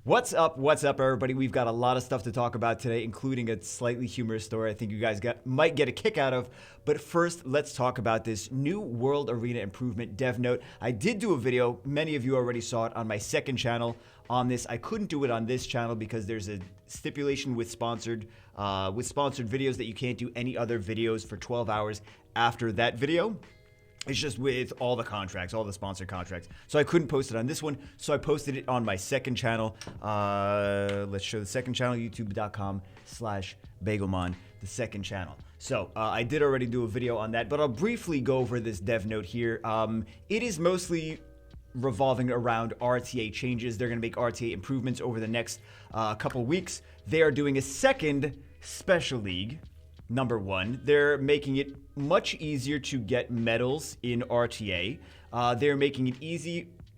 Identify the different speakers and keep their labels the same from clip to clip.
Speaker 1: What's up, everybody? We've got a lot of stuff to talk about today, including a slightly humorous story I think you guys might get a kick out of. But first, let's talk about this new World Arena Improvement dev note. I did do a video. Many of you already saw it on my second channel on this. I couldn't do it on this channel because there's a stipulation with sponsored videos that you can't do any other videos for 12 hours after that video. It's just with all the contracts, all the sponsored contracts. So I couldn't post it on this one. So I posted it on my second channel. Let's show the second channel, youtube.com/Bagelmon, the second channel. So I did already do a video on that, but I'll briefly go over this dev note here. It is mostly revolving around RTA changes. They're going to make RTA improvements over the next couple weeks. They are doing a second special league. Number one, they're making it much easier to get medals in RTA. They're making it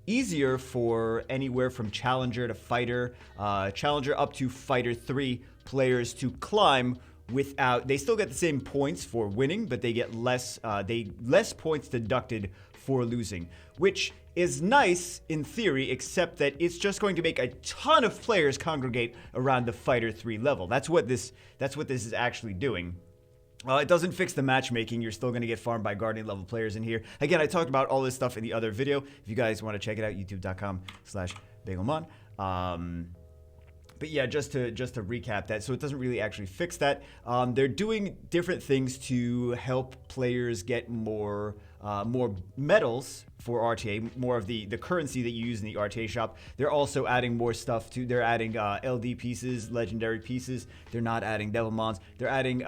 Speaker 1: easier for anywhere from Challenger to Fighter, Challenger up to Fighter 3 players to climb without. They still get the same points for winning, but they get less points deducted for losing, which is nice in theory, except that it's just going to make a ton of players congregate around the Fighter 3 level. That's what this is actually doing. It doesn't fix the matchmaking. You're still going to get farmed by Guardian level players in here. Again, I talked about all this stuff in the other video. If you guys want to check it out, youtube.com/Bagelmon. But yeah, just to recap that, so it doesn't really actually fix that. They're doing different things to help players get more medals for RTA, more of the currency that you use in the RTA shop. They're also adding more stuff too. They're adding LD pieces, legendary pieces. They're not adding Devilmons. They're adding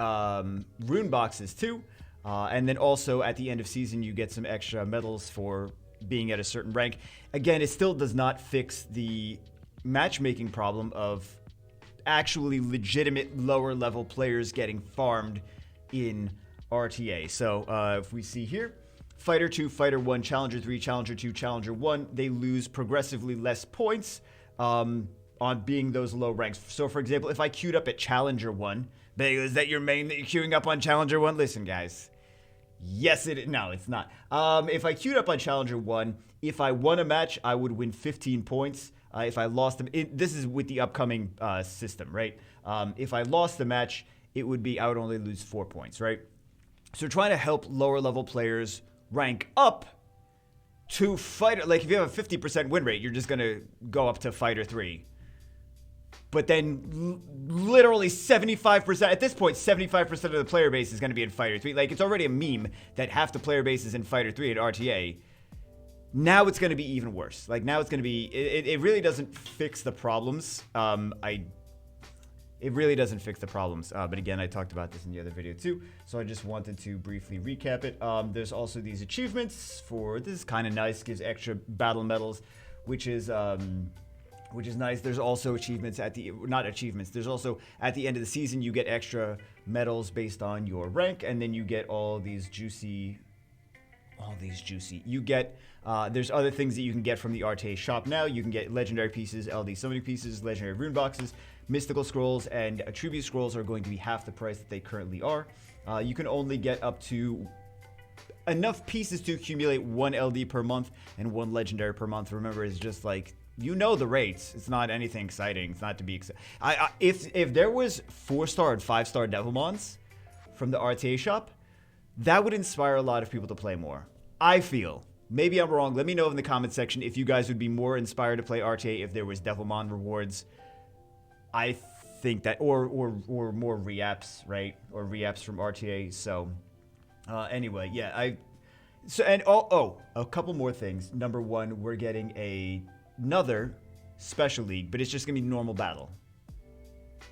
Speaker 1: rune boxes too. And then also at the end of season, you get some extra medals for being at a certain rank. Again, it still does not fix the matchmaking problem of actually legitimate lower level players getting farmed in RTA. So if we see here, Fighter 2, Fighter 1, Challenger 3, Challenger 2, Challenger 1, they lose progressively less points on being those low ranks. So for example, if I queued up at Challenger 1, is that your main that you're queuing up on Challenger 1? Listen, guys. Yes, it is. No, it's not. If I queued up on Challenger 1, if I won a match, I would win 15 points. If I lost them, this is with the upcoming system, right? If I lost the match, it would be I would only lose 4 points, right? So trying to help lower level players rank up to Fighter, like if you have a 50% win rate, you're just gonna go up to Fighter 3. But then literally 75%, at this point, 75% of the player base is gonna be in Fighter 3. Like it's already a meme that half the player base is in Fighter 3 at RTA. Now it's going to be even worse. Like now it's going to be, it really doesn't fix the problems. It really doesn't fix the problems. But again, I talked about this in the other video too. So I just wanted to briefly recap it. There's also these achievements for, this is kind of nice, gives extra battle medals, which is nice. There's also achievements there's also at the end of the season, you get extra medals based on your rank. And then you get all these juicy, you get, there's other things that you can get from the RTA shop now. You can get legendary pieces, LD summoning pieces, legendary rune boxes, mystical scrolls, and attribute scrolls are going to be half the price that they currently are. You can only get up to enough pieces to accumulate 1 LD per month and 1 legendary per month. Remember, it's just like, you know the rates. It's not anything exciting. It's not to be excited. If there was 4-star and 5-star Devilmons from the RTA shop, that would inspire a lot of people to play more. I feel. Maybe I'm wrong. Let me know in the comment section if you guys would be more inspired to play RTA if there was Devilmon rewards. I think that, or more re-apps, right? Or re-apps from RTA. So, anyway, yeah. A couple more things. Number one, we're getting another special league, but it's just gonna be normal battle.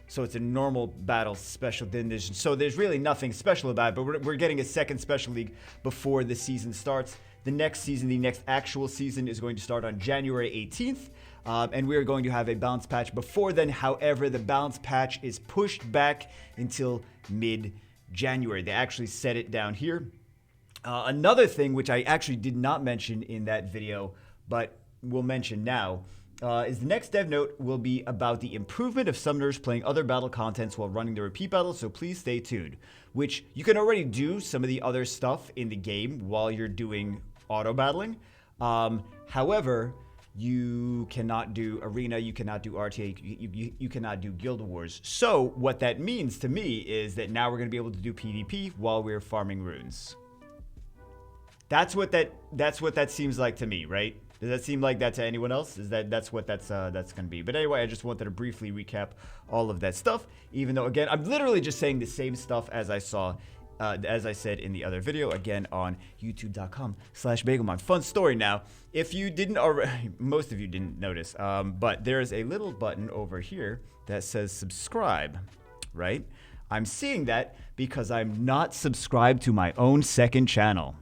Speaker 1: So it's a normal battle special division. So there's really nothing special about it, but we're getting a second special league before the season starts. The next season, the next actual season is going to start on January 18th. And we're going to have a balance patch before then. However, the balance patch is pushed back until mid-January. They actually set it down here. Another thing, which I actually did not mention in that video, but will mention now, is the next dev note will be about the improvement of summoners playing other battle contents while running the repeat battle, so please stay tuned. Which you can already do some of the other stuff in the game while you're doing auto battling. However, you cannot do Arena, you cannot do RTA, you cannot do Guild Wars. So what that means to me is that now we're going to be able to do PvP while we're farming runes. That's what that seems like to me, right? Does that seem like that to anyone else? That's what that's going to be. But anyway, I just wanted to briefly recap all of that stuff, even though, again, I'm literally just saying the same stuff as I said in the other video, again, on youtube.com/Bagelmon. Fun story now. If you didn't already, most of you didn't notice, but there's a little button over here that says subscribe, right? I'm seeing that because I'm not subscribed to my own second channel.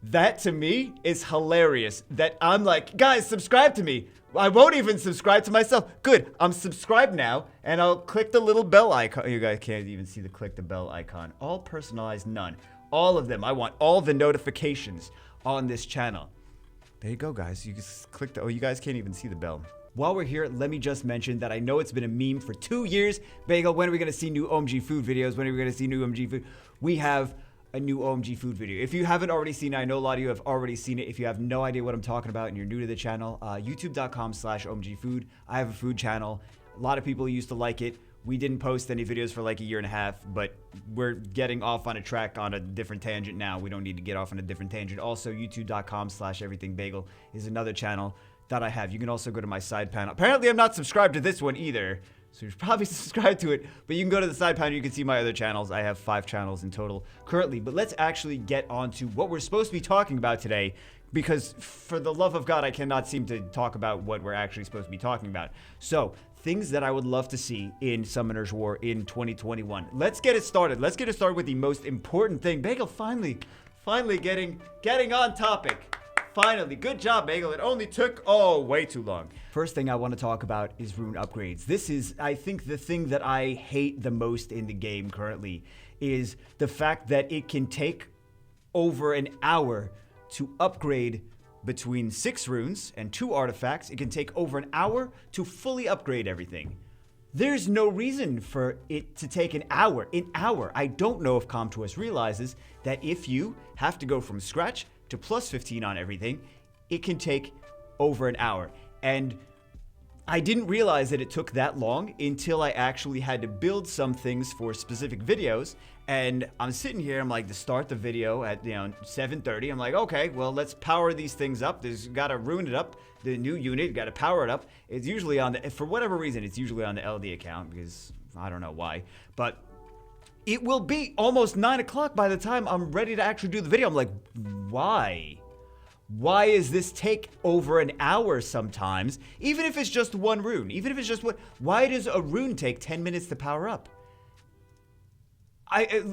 Speaker 1: That to me is hilarious. That I'm like, guys, subscribe to me. I won't even subscribe to myself. Good, I'm subscribed now, and I'll click the little bell icon. You guys can't even see the click the bell icon. All personalized, none. All of them. I want all the notifications on this channel. There you go, guys. You just click the, oh, you guys can't even see the bell. While we're here, let me just mention that I know it's been a meme for 2 years. Bagel, when are we going to see new OMG food videos? When are we going to see new OMG food? We have a new OMG food video. If you haven't already seen it, I know a lot of you have already seen it. If you have no idea what I'm talking about and you're new to the channel, youtube.com/OMG food. I have a food channel. A lot of people used to like it. We didn't post any videos for like a year and a half, but we're getting off on a track on a different tangent now. We don't need to get off on a different tangent. Also, youtube.com/everythingbagel is another channel that I have. You can also go to my side panel. Apparently, I'm not subscribed to this one either, so you should probably subscribe to it. But you can go to the side panel. You can see my other channels. I have 5 channels in total currently. But let's actually get on to what we're supposed to be talking about today, because for the love of God, I cannot seem to talk about what we're actually supposed to be talking about. So, things that I would love to see in Summoner's War in 2021. Let's get it started. Let's get it started with the most important thing. Bagel finally getting on topic. Finally, good job, Bagel. It only took, way too long. First thing I want to talk about is Rune Upgrades. This is, I think, the thing that I hate the most in the game currently is the fact that it can take over an hour to upgrade between 6 runes and 2 artifacts. It can take over an hour to fully upgrade everything. There's no reason for it to take an hour. I don't know if Comtois realizes that if you have to go from scratch to plus 15 on everything, it can take over an hour. And I didn't realize that it took that long until I actually had to build some things for specific videos. And I'm sitting here, I'm like, to start the video at 7:30. I'm like, okay, well, let's power these things up. There's got to rune it up. The new unit, got to power it up. It's usually on the, for whatever reason, it's usually on the LD account, because I don't know why. But it will be almost 9 o'clock by the time I'm ready to actually do the video. I'm like, why? Why is this take over an hour sometimes? Even if it's just one rune, even if it's just one, why does a rune take 10 minutes to power up?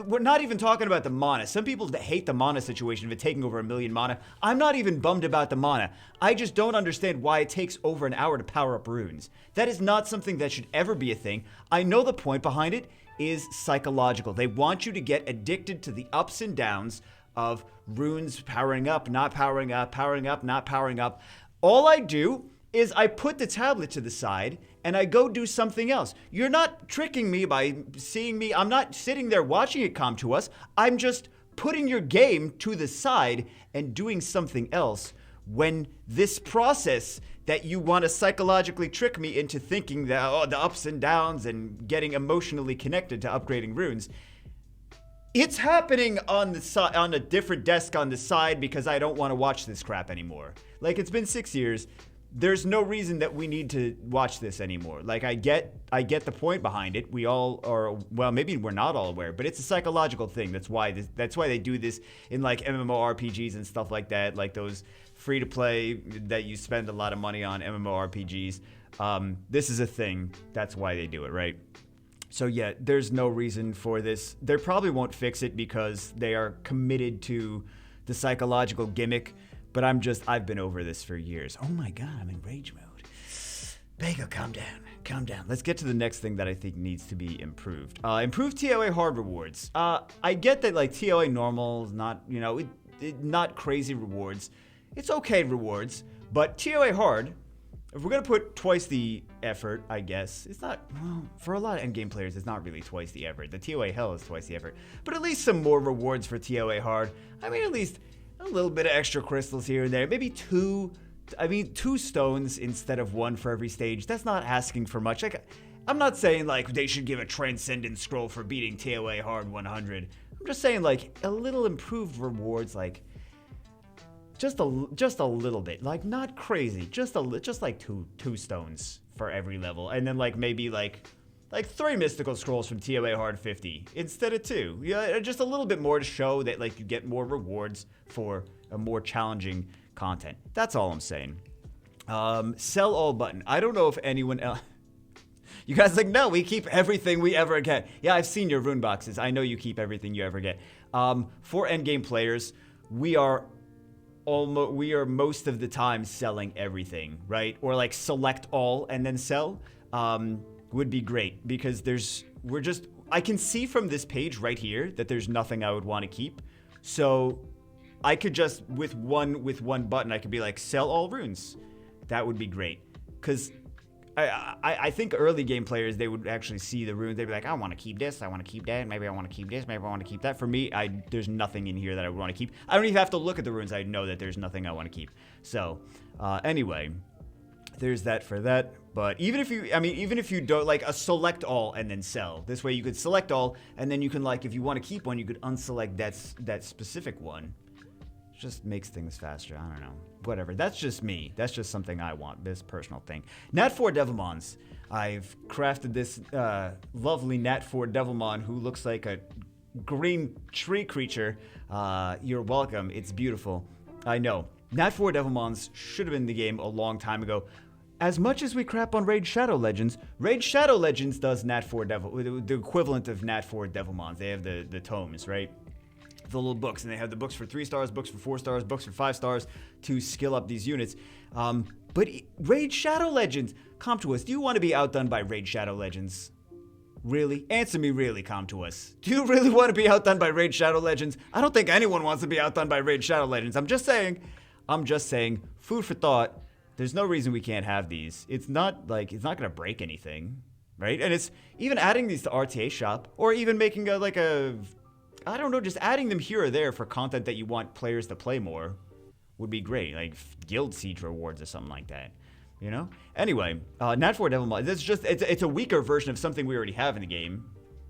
Speaker 1: We're not even talking about the mana. Some people hate the mana situation of it taking over 1 million mana. I'm not even bummed about the mana. I just don't understand why it takes over an hour to power up runes. That is not something that should ever be a thing. I know the point behind it is psychological. They want you to get addicted to the ups and downs of runes powering up, not powering up, powering up, not powering up. All I do is I put the tablet to the side and I go do something else. You're not tricking me by seeing me. I'm not sitting there watching it come to us. I'm just putting your game to the side and doing something else, when this process that you want to psychologically trick me into thinking that, the ups and downs and getting emotionally connected to upgrading runes, it's happening on the side, on a different desk on the side, because I don't want to watch this crap anymore. Like, it's been 6 years. There's no reason that we need to watch this anymore. Like, I get the point behind it. We all are, well, maybe we're not all aware, but it's a psychological thing. That's why they do this in like MMORPGs and stuff like that, like those free to play that you spend a lot of money on MMORPGs. This is a thing. That's why they do it, right? So yeah, there's no reason for this. They probably won't fix it because they are committed to the psychological gimmick. But I've been over this for years. Oh my God, I'm in rage mode. Bagel, calm down. Let's get to the next thing that I think needs to be improved. Improved Toa Hard Rewards. I get that like Toa Normal is not, not crazy rewards. It's okay rewards, but Toa Hard, if we're gonna put twice the effort, I guess, it's not, well, for a lot of endgame players, it's not really twice the effort. The Toa Hell is twice the effort, but at least some more rewards for Toa Hard. I mean, at least a little bit of extra crystals here and there, maybe two I mean, 2 stones instead of 1 for every stage, that's not asking for much. Like, I'm not saying, like, they should give a Transcendent Scroll for beating Toa Hard 100. I'm just saying, like, a little improved rewards, like, just a little bit. Like, not crazy. Just like two stones for every level. And then, like, maybe, like 3 Mystical Scrolls from Toa Hard 50 instead of 2. Yeah, just a little bit more to show that, like, you get more rewards for a more challenging content. That's all I'm saying. Sell all button. I don't know if anyone else... You guys like, no, we keep everything we ever get. Yeah, I've seen your rune boxes. I know you keep everything you ever get. For endgame players, we are most of the time selling everything, right? Or like select all and then sell would be great, because I can see from this page right here that there's nothing I would want to keep. So I could just, with one button, I could be like, sell all runes. That would be great. Because I think early game players, they would actually see the runes. They'd be like, I want to keep this, I want to keep that, maybe I want to keep this, maybe I want to keep that. For me, there's nothing in here that I would want to keep. I don't even have to look at the runes. I know that there's nothing I want to keep. So anyway, there's that for that. But even if you don't, like, a select all and then sell. This way you could select all, and then you can, like, if you want to keep one, you could unselect that specific one. Just makes things faster. I don't know. Whatever. That's just me. That's just something I want. This personal thing. Nat 4 Devilmons. I've crafted this lovely Nat 4 Devilmon who looks like a green tree creature. You're welcome. It's beautiful. I know. Nat 4 Devilmons should have been in the game a long time ago. As much as we crap on Raid Shadow Legends does Nat 4 the equivalent of Nat 4 Devilmons. They have the tomes, right? The little books, and they have the books for 3 stars, books for 4 stars, books for 5 stars to skill up these units. But Raid Shadow Legends, come to us. Do you want to be outdone by Raid Shadow Legends? Really? Answer me really, come to us. Do you really want to be outdone by Raid Shadow Legends? I don't think anyone wants to be outdone by Raid Shadow Legends. I'm just saying, food for thought. There's no reason we can't have these. It's not going to break anything, right? And it's even adding these to RTA Shop, or even making I don't know, just adding them here or there for content that you want players to play more would be great. Like Guild Siege rewards or something like that, you know? Anyway, Nat 4 Devilmon, it's a weaker version of something we already have in the game.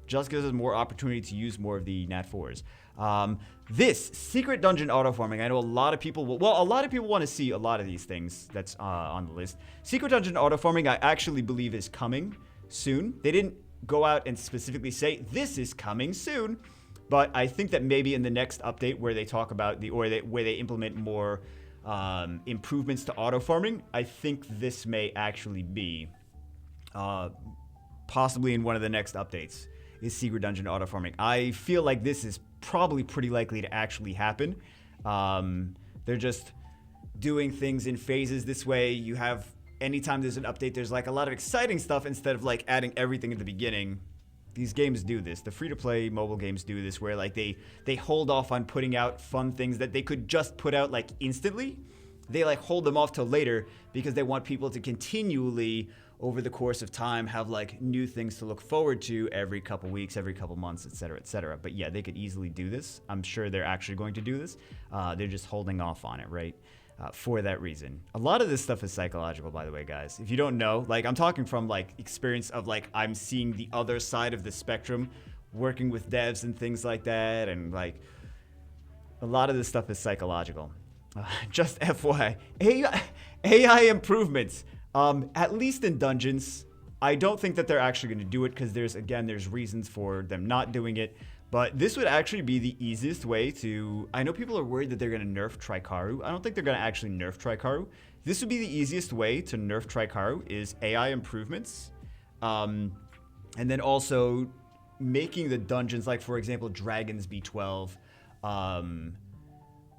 Speaker 1: Just gives us more opportunity to use more of the Nat 4s. This Secret Dungeon Autoforming, I know a lot of people want to see a lot of these things that's on the list. Secret Dungeon Autoforming, I actually believe is coming soon. They didn't go out and specifically say, this is coming soon. But I think that maybe in the next update where they talk about where they implement more improvements to auto farming, I think this may actually be possibly in one of the next updates is Secret Dungeon auto farming. I feel like this is probably pretty likely to actually happen. They're just doing things in phases. This way you have, anytime there's an update, there's like a lot of exciting stuff instead of like adding everything at the beginning. These games do this. The free-to-play mobile games do this, where like they hold off on putting out fun things that they could just put out like instantly. They like hold them off till later because they want people to continually, over the course of time, have like new things to look forward to every couple weeks, every couple months, etc., etc. But yeah, they could easily do this. I'm sure they're actually going to do this. They're just holding off on it, right? For that reason. A lot of this stuff is psychological, by the way, guys. If you don't know, like, I'm talking from like experience of like I'm seeing the other side of the spectrum, working with devs and things like that, and like a lot of this stuff is psychological. Just FYI, AI improvements. At least in dungeons, I don't think that they're actually going to do it because there's reasons for them not doing it. But this would actually be the easiest way to... I know people are worried that they're going to nerf Trikaru. I don't think they're going to actually nerf Trikaru. This would be the easiest way to nerf Trikaru is AI improvements. And then also making the dungeons, like for example, Dragons B12,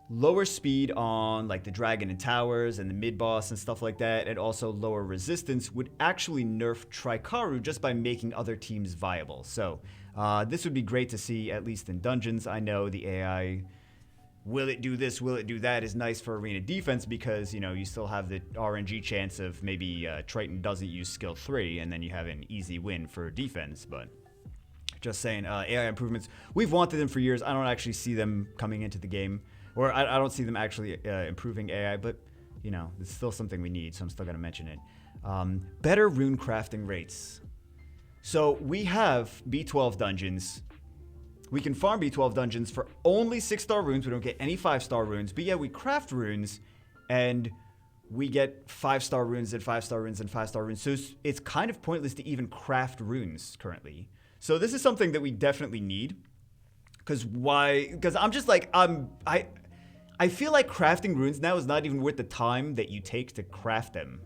Speaker 1: lower speed on like the dragon and towers and the mid-boss and stuff like that, and also lower resistance would actually nerf Trikaru just by making other teams viable. So this would be great to see, at least in dungeons. I know the AI, will it do this, will it do that, is nice for arena defense because, you know, you still have the RNG chance of maybe Triton doesn't use skill 3 and then you have an easy win for defense. But just saying, AI improvements, we've wanted them for years. I don't actually see them coming into the game, or I don't see them actually improving AI, but you know, it's still something we need, so I'm still going to mention it. Better rune crafting rates. So we have B12 dungeons. We can farm B12 dungeons for only 6-star runes. We don't get any 5-star runes. But yeah, we craft runes and we get 5-star runes and 5-star runes and 5-star runes. So it's kind of pointless to even craft runes currently. So this is something that we definitely need. Because why? Because I'm just like, I feel like crafting runes now is not even worth the time that you take to craft them.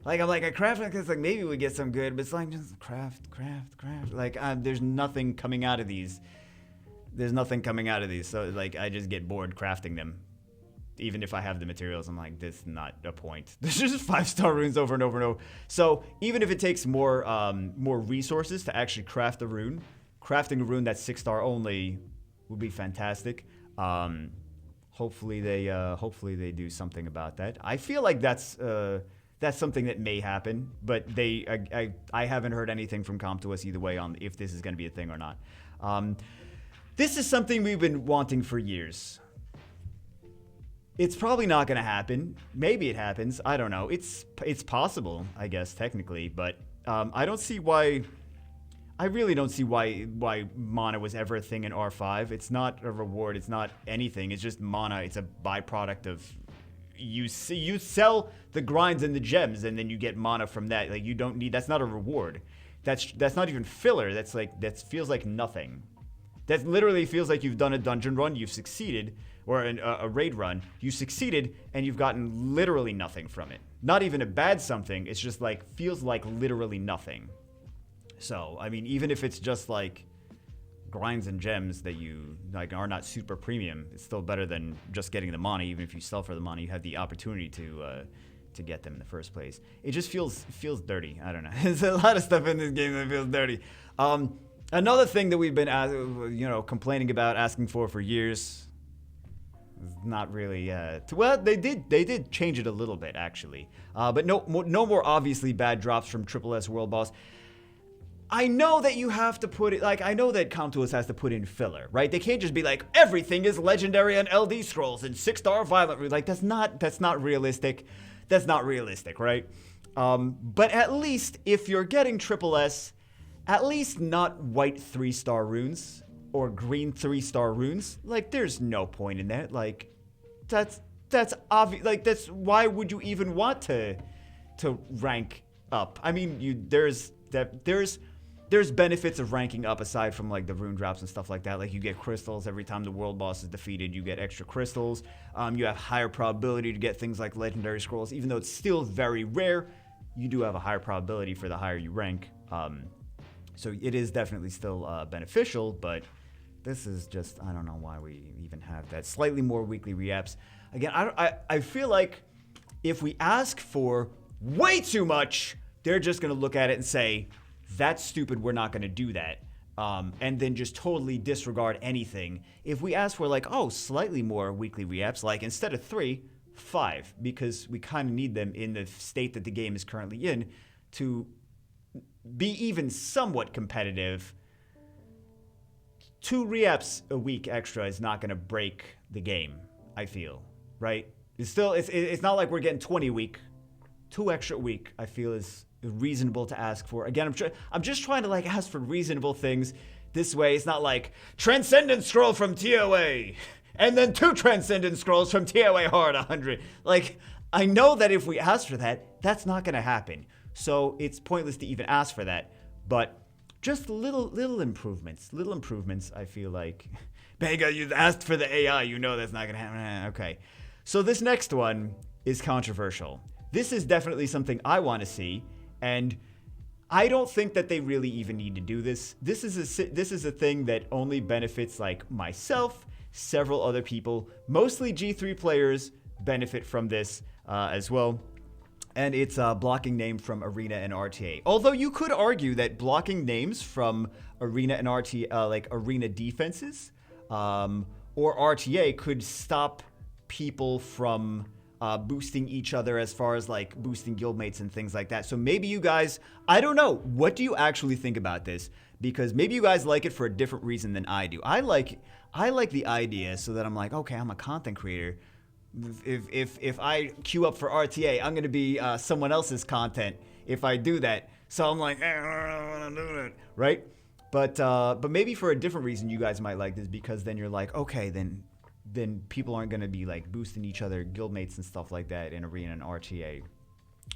Speaker 1: Like, I'm like, I craft it because like maybe we get some good, but it's like just craft. Like, there's nothing coming out of these. There's nothing coming out of these. So like, I just get bored crafting them. Even if I have the materials, I'm like, this is not a point. There's just 5-star runes over and over and over. So even if it takes more resources to actually craft a rune, crafting a rune that's 6-star only would be fantastic. Hopefully they do something about that. I feel like that's something that may happen, but I haven't heard anything from Com to us either way on if this is going to be a thing or not. This is something we've been wanting for years. It's probably not going to happen. Maybe it happens. I don't know. It's possible, I guess, technically, but I don't see why. I really don't see why mana was ever a thing in R5. It's not a reward. It's not anything. It's just mana. It's a byproduct of you sell the grinds and the gems, and then you get mana from that. Like, you don't need. That's not a reward. That's not even filler. That feels like nothing. That literally feels like you've done a dungeon run, you've succeeded, or a raid run, you succeeded, and you've gotten literally nothing from it. Not even a bad something. It's just like feels like literally nothing. So, I mean, even if it's just like grinds and gems that you like are not super premium, it's still better than just getting the mana. Even if you sell for the mana, you have the opportunity to get them in the first place. It just feels dirty. I don't know. There's a lot of stuff in this game that feels dirty. Another thing that we've been complaining about, asking for years. Not really. Well, they did change it a little bit actually, but no more obviously bad drops from Triple S World Boss. I know that you have to put it, like, I know that Comtuous has to put in filler, right? They can't just be like, everything is legendary on LD scrolls and 6-star violent. Like, that's not realistic. That's not realistic, right? But at least if you're getting Triple S, at least not white 3-star runes or green 3-star runes. Like, there's no point in that. Like, that's obvious. Like, that's, why would you even want to rank up? I mean, there's benefits of ranking up aside from like the rune drops and stuff like that. Like, you get crystals every time the world boss is defeated. You get extra crystals. You have higher probability to get things like legendary scrolls. Even though it's still very rare, you do have a higher probability for the higher you rank. So it is definitely still beneficial, but this is just, I don't know why we even have that. Slightly more weekly re-apps. Again, I feel like if we ask for way too much, they're just going to look at it and say, that's stupid, we're not going to do that. And then just totally disregard anything. If we ask for like, oh, slightly more weekly re-apps, like instead of 3, 5, because we kind of need them in the state that the game is currently in to be even somewhat competitive. 2 re-apps a week extra is not going to break the game, I feel, right? It's not like we're getting 20 a week. 2 extra a week, I feel, is reasonable to ask for. Again, I'm just trying to like ask for reasonable things this way. It's not like Transcendent Scroll from TOA and then 2 Transcendent Scrolls from TOA Hard 100. Like, I know that if we ask for that, that's not going to happen. So it's pointless to even ask for that. But just little improvements. Little improvements, I feel like. Bega, you asked for the AI. You know that's not going to happen. Okay. So this next one is controversial. This is definitely something I want to see. And I don't think that they really even need to do this. This is a thing that only benefits like myself, several other people. Mostly G3 players benefit from this as well. And it's blocking name from Arena and RTA. Although you could argue that blocking names from Arena and RTA, like Arena defenses, or RTA could stop people from boosting each other as far as like boosting guildmates and things like that. So maybe you guys, I don't know, what do you actually think about this? Because maybe you guys like it for a different reason than I do. I like the idea so that I'm like, okay, I'm a content creator. If I queue up for RTA, I'm gonna be someone else's content if I do that. So I'm like, I don't want to do that, right? But maybe for a different reason, you guys might like this, because then you're like, okay, then people aren't gonna be like boosting each other, guildmates and stuff like that in Arena and RTA.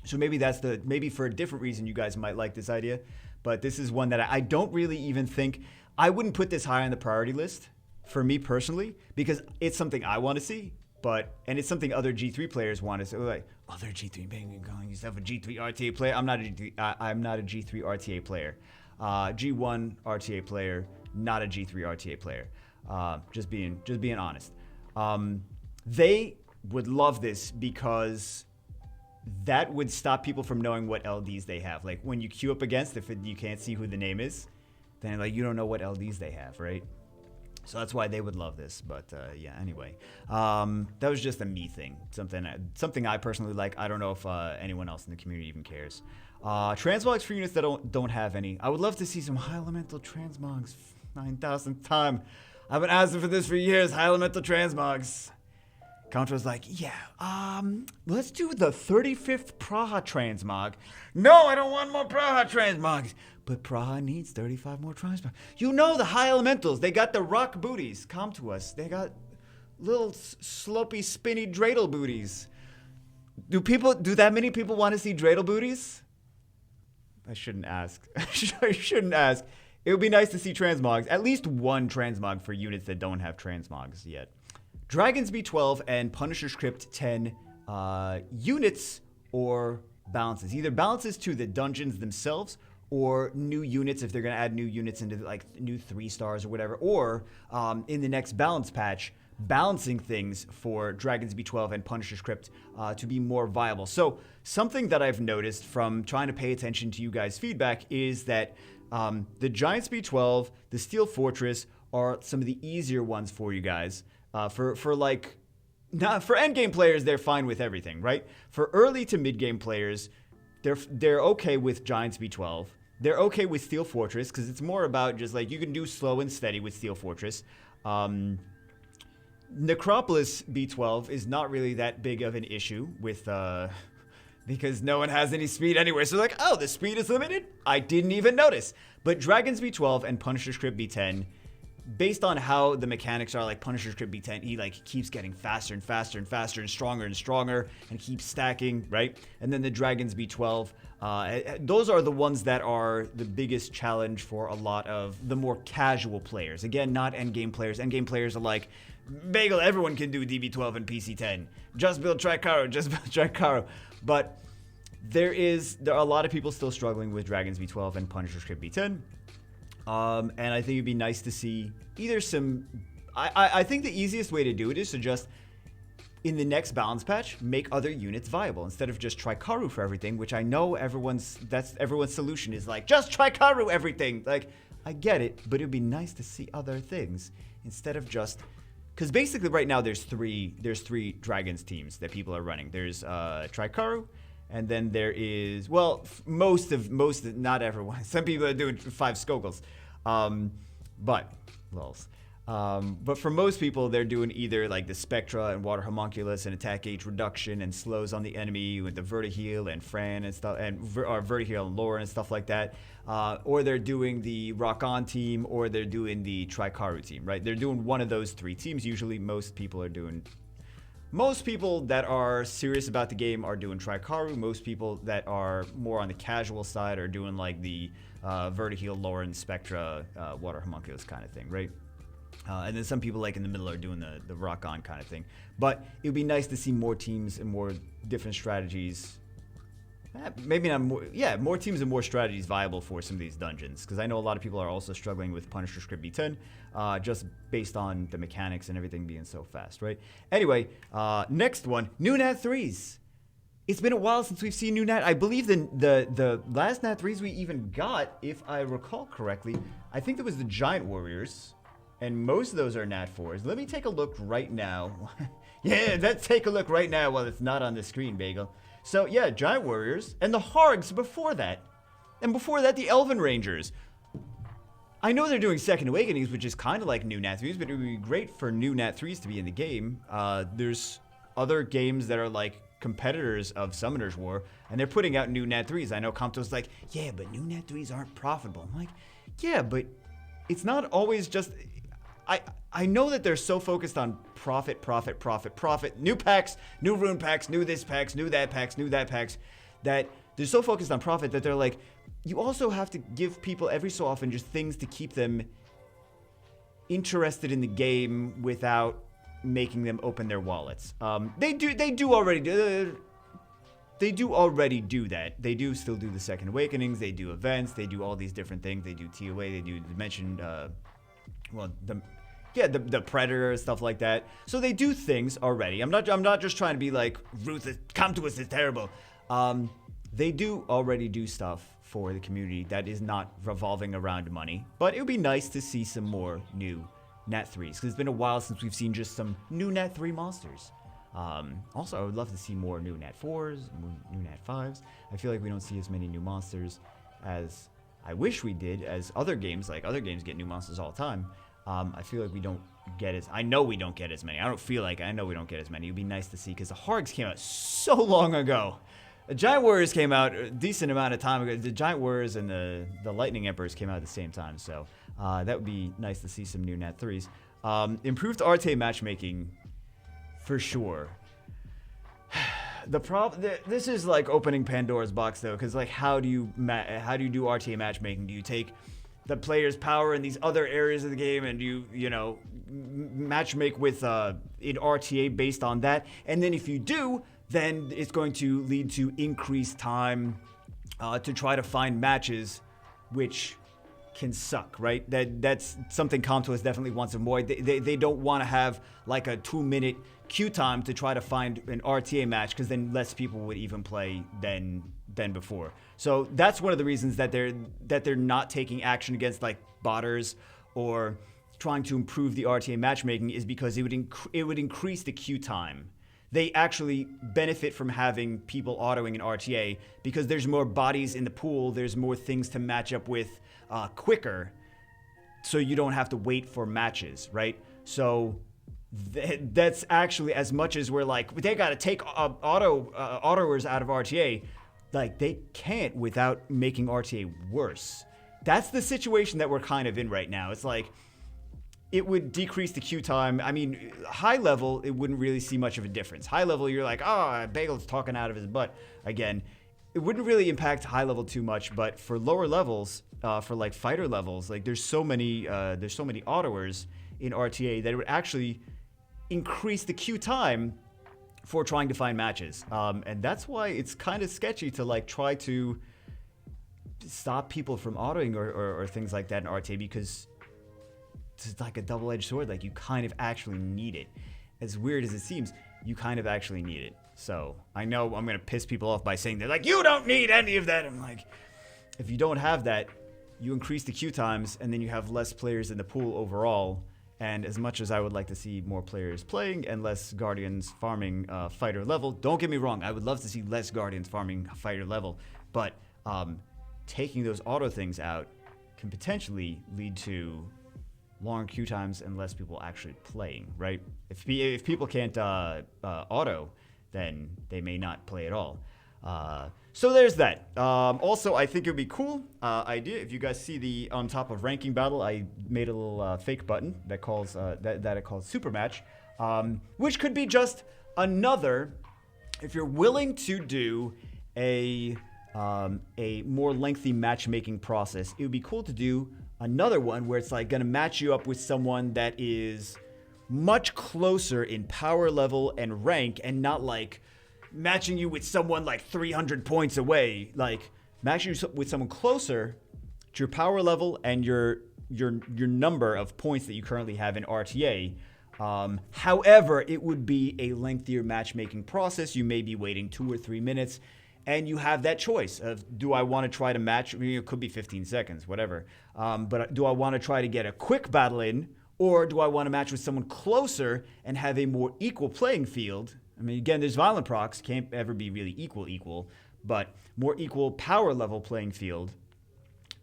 Speaker 1: So maybe for a different reason, you guys might like this idea. But this is one that I don't really even think, I wouldn't put this high on the priority list for me personally, because it's something I want to see. And it's something other G3 players want to see. Like, other G3, bang, you're calling yourself a G3 RTA player? I'm not a G3 RTA player. G1 RTA player, not a G3 RTA player. Just being honest. They would love this because that would stop people from knowing what LDs they have. Like, when you queue up against, if you can't see who the name is, then like you don't know what LDs they have, right? So that's why they would love this. But yeah, anyway, that was just a me thing. Something I personally like. I don't know if anyone else in the community even cares. Transmogs for units that don't have any. I would love to see some high elemental transmogs. 9,000th time. I've been asking for this for years. High elemental transmogs. Contra's like, yeah, let's do the 35th Praha transmog. No, I don't want more Praha transmogs. But Praha needs 35 more transmogs. You know the high elementals, they got the rock booties. Come to us. They got little slopey, spinny dreidel booties. Do that many people want to see dreidel booties? I shouldn't ask. I shouldn't ask. It would be nice to see transmogs. At least one transmog for units that don't have transmogs yet. Dragons B12 and Punisher Script 10 units or balances. Either balances to the dungeons themselves or new units if they're going to add new units into like new 3 stars or whatever. Or in the next balance patch, balancing things for Dragons B12 and Punisher Script to be more viable. So something that I've noticed from trying to pay attention to you guys' feedback is that the Giants B12, the Steel Fortress are some of the easier ones for you guys. For endgame players, they're fine with everything, right? For early to mid-game players, they're okay with Giants B12. They're okay with Steel Fortress because it's more about just like you can do slow and steady with Steel Fortress. Necropolis B12 is not really that big of an issue with because no one has any speed anywhere. So like, oh, the speed is limited? I didn't even notice. But Dragons B12 and Punisher Script B10, based on how the mechanics are, like Punisher Script B10, he like keeps getting faster and faster and faster and stronger and keeps stacking, right? And then the Dragons B12, those are the ones that are the biggest challenge for a lot of the more casual players. Again, not endgame players. Endgame players are like, Bagel, everyone can do DB12 and PC10. Just build Tricaro. But there are a lot of people still struggling with Dragons B12 and Punisher Script B10. And I think it'd be nice to see either some... I think the easiest way to do it is to just, in the next balance patch, make other units viable instead of just Tricaro for everything, which I know everyone's solution is like, just Tricaro everything. Like, I get it, but it'd be nice to see other things instead of just... Because basically right now there's three Dragons teams that people are running. There's Tricaro, and then there is, well, most, not everyone. Some people are doing 5 Skogels. But for most people, they're doing either like the Spectra and Water Homunculus and attack age reduction and slows on the enemy with the Vertiheal and Fran and stuff, and Vertiheal and Lauren and stuff like that. Or they're doing the Rock On team, or they're doing the Tricaro team, right? They're doing one of those 3 teams. Usually most people that are serious about the game are doing Tricaro. Most people that are more on the casual side are doing like the Vertiheal, Lauren, Spectra, Water Homunculus kind of thing, right? And then some people like in the middle are doing the Rock On kind of thing. But it would be nice to see more teams and more different strategies. Maybe not more, yeah, more teams and more strategies viable for some of these dungeons. Because I know a lot of people are also struggling with Punisher Script B10, just based on the mechanics and everything being so fast, right? Anyway, next one, new Nat 3s. It's been a while since we've seen new Nat. I believe the last Nat 3s we even got, if I recall correctly, I think there was the Giant Warriors. And most of those are Nat 4s. Let me take a look right now. Yeah, let's take a look right now while it's not on the screen, Bagel. So, yeah, Giant Warriors, and the Hargs before that. And before that, the Elven Rangers. I know they're doing Second Awakenings, which is kind of like new Nat 3s, but it would be great for new Nat 3s to be in the game. There's other games that are like competitors of Summoner's War, and they're putting out new Nat 3s. I know Compto's like, yeah, but new Nat 3s aren't profitable. I'm like, yeah, but it's not always just... I know that they're so focused on profit, new packs, new rune packs, new this packs, new that packs, new that packs, that they're so focused on profit that they're like, you also have to give people every so often just things to keep them interested in the game without making them open their wallets. They do already do that. They do still do the Second Awakenings. They do events. They do all these different things. They do TOA. They do mentioned, the Predator, stuff like that. So they do things already. I'm not just trying to be like, Ruth, come to us, it's terrible. They do already do stuff for the community that is not revolving around money. But it would be nice to see some more new Nat 3s, because it's been a while since we've seen just some new Nat 3 monsters. Also, I would love to see more new Nat 4s, new Nat 5s. I feel like we don't see as many new monsters as I wish we did, as other games, like other games get new monsters all the time. I feel like we don't get as... I know we don't get as many. I don't feel like... I know we don't get as many. It would be nice to see, because the Hargs came out so long ago. The Giant Warriors came out a decent amount of time ago. The Giant Warriors and the Lightning Emperors came out at the same time, so that would be nice to see some new Nat 3s. Improved RTA matchmaking, for sure. This is like opening Pandora's box, though, because like, how do you do RTA matchmaking? Do you take the player's power in these other areas of the game and you know, matchmake with in RTA based on that? And then if you do, then it's going to lead to increased time to try to find matches, which can suck, right? That's something Comtos definitely wants to avoid. They don't want to have like a 2-minute queue time to try to find an RTA match, because then less people would even play than before. So that's one of the reasons that they're not taking action against like botters or trying to improve the RTA matchmaking, is because it would increase the queue time. They actually benefit from having people autoing in RTA, because there's more bodies in the pool, there's more things to match up with quicker, so you don't have to wait for matches, right? So that's actually, as much as we're like, they got to take autoers out of RTA, like they can't without making RTA worse. That's the situation that we're kind of in right now. It's like, it would decrease the queue time. I mean, high level, it wouldn't really see much of a difference. High level, you're like, oh, Bagel's talking out of his butt again. It wouldn't really impact high level too much, but for lower levels, for like fighter levels, like there's so many autoers in RTA that it would actually increase the queue time for trying to find matches. And that's why it's kind of sketchy to like try to stop people from autoing or things like that in RTA, because it's like a double-edged sword. Like, you kind of actually need it. As weird as it seems, you kind of actually need it. So I know I'm going to piss people off by saying they're like, you don't need any of that. I'm like, if you don't have that, you increase the queue times, and then you have less players in the pool overall. And as much as I would like to see more players playing and less Guardians farming fighter level, don't get me wrong, I would love to see less Guardians farming fighter level, but taking those auto things out can potentially lead to longer queue times and less people actually playing, right? If people can't auto, then they may not play at all. So there's that. Also, I think it would be cool idea if you guys see the on top of ranking battle, I made a little fake button that calls that it calls super match, which could be just another. If you're willing to do a more lengthy matchmaking process, it would be cool to do another one where it's like going to match you up with someone that is much closer in power level and rank, and not like matching you with someone like 300 points away. Like matching you with someone closer to your power level and your number of points that you currently have in RTA. However, it would be a lengthier matchmaking process. You may be waiting 2 or 3 minutes. And you have that choice of, do I want to try to match? I mean, it could be 15 seconds, whatever. But do I want to try to get a quick battle in, or do I want to match with someone closer and have a more equal playing field? I mean, again, there's violent procs, can't ever be really equal, but more equal power level playing field,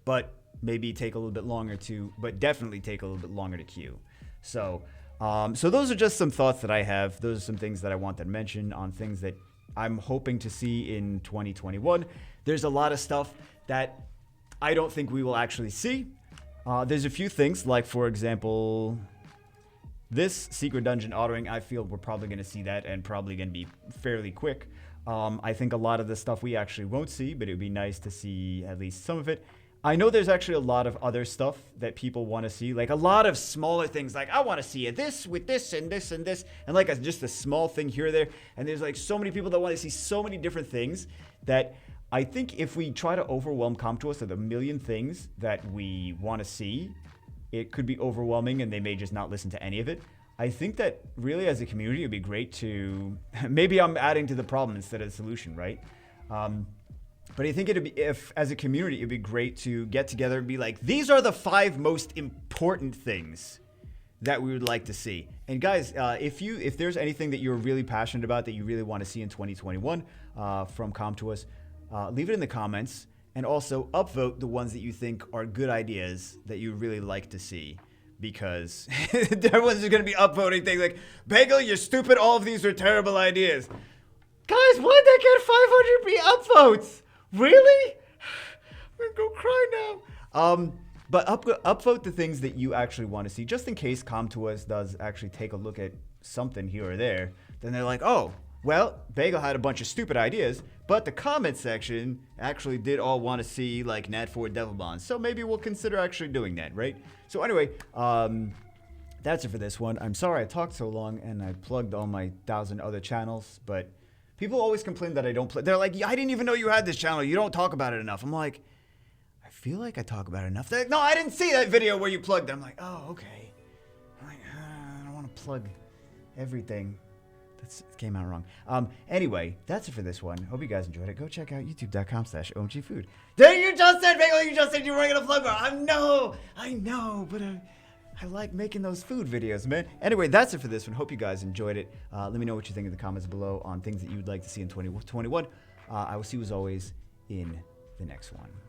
Speaker 1: but maybe take a little bit longer to, but definitely take a little bit longer to queue. So So those are just some thoughts that I have. Those are some things that I wanted to mention on things that I'm hoping to see in 2021. There's a lot of stuff that I don't think we will actually see. There's a few things, like, for example, this secret dungeon autoing. I feel we're probably going to see that, and probably going to be fairly quick. I think a lot of the stuff we actually won't see, but it would be nice to see at least some of it. I know there's actually a lot of other stuff that people want to see, like a lot of smaller things, like I want to see this with this and this and this, and like just a small thing here or there. And there's like so many people that want to see so many different things that I think if we try to overwhelm CompToUs with a million things that we want to see, it could be overwhelming and they may just not listen to any of it. I think that really as a community, it would be great to, maybe I'm adding to the problem instead of the solution, right? But I think it'd be, if as a community, it'd be great to get together and be like, these are the 5 most important things that we would like to see. And guys, if there's anything that you're really passionate about that you really want to see in 2021 from CompToUs, leave it in the comments, and also upvote the ones that you think are good ideas that you really like to see. Because everyone's just going to be upvoting things like, Bagel, you're stupid, all of these are terrible ideas. Guys, why'd they get 500 upvotes? Really? I'm gonna go cry now. But upvote the things that you actually want to see, just in case CompToUs does actually take a look at something here or there. Then they're like, oh, well, Bagel had a bunch of stupid ideas, but the comment section actually did all want to see like Nat4 Devil Bonds. So maybe we'll consider actually doing that, right? So anyway, that's it for this one. I'm sorry I talked so long and I plugged all my 1,000 other channels, but people always complain that I don't play. They're like, I didn't even know you had this channel. You don't talk about it enough. I'm like, I feel like I talk about it enough. They're like, no, I didn't see that video where you plugged it. I'm like, oh, okay. I'm like, I don't want to plug everything. It came out wrong. Anyway, that's it for this one. Hope you guys enjoyed it. Go check out youtube.com/omgfood. There, you just said, Bagel, you just said you weren't going to plug more. I know, but I like making those food videos, man. Anyway, that's it for this one. Hope you guys enjoyed it. Let me know what you think in the comments below on things that you would like to see in 2021. I will see you as always in the next one.